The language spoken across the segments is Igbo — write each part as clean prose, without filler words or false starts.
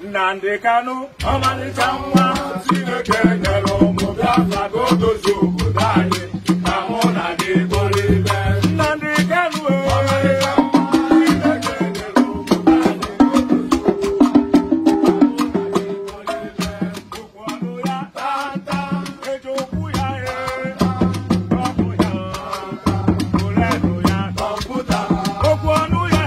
Nnamdi Kanu, ọmalịcha nwa Chineke nyere ụmụ Biafra ka o dozie obodo anyị ka mụ na gị bụrụ ibe. Nnamdi Kanu, ọmalịcha nwa Chineke nyere ụmụ anyị ka o dozie obodo anyị ka mụ na gị bụrụ ibe. Okwu ọnụ ya tata, eji okwu ya ọkụ ya, olenụ ya kọmputa. Okwu ọnụ ya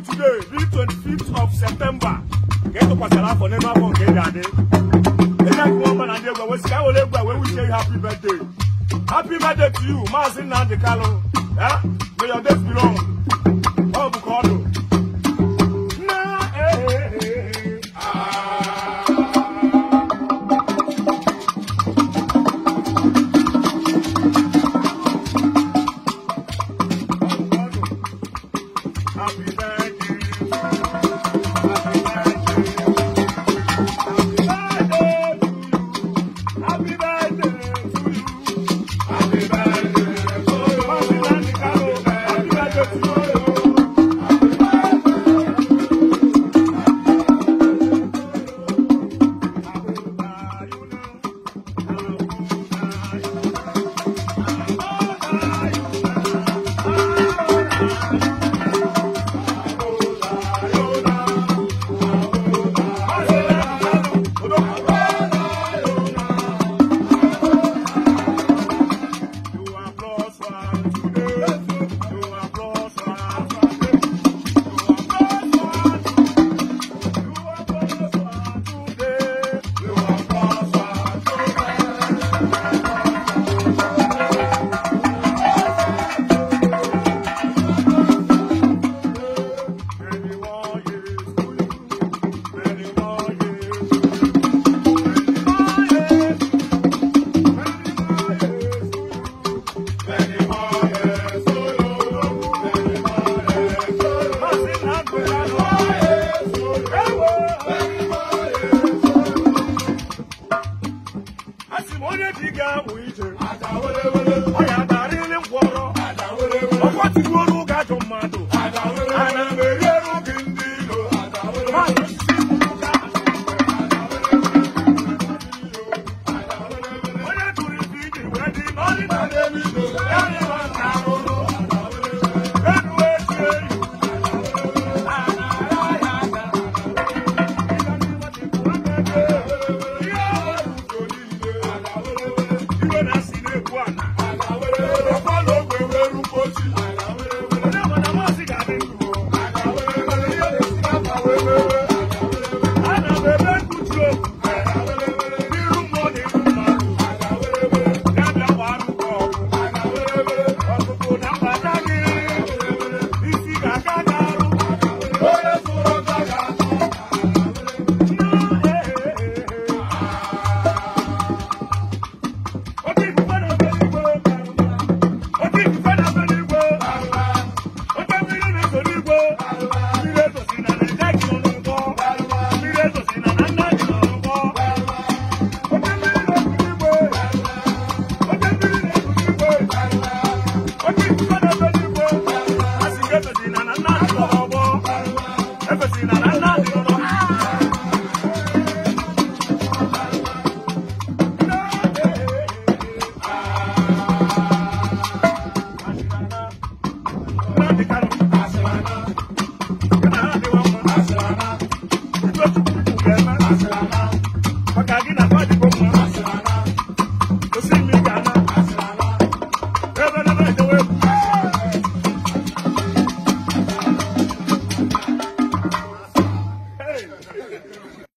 today, the 25th of September. Get to Pasala for never forget that. We wish you happy birthday. Happy birthday to you, Mazin Nnamdi Kanu. May your days be long. Oh, Bukado. Happy birthday. Asrana,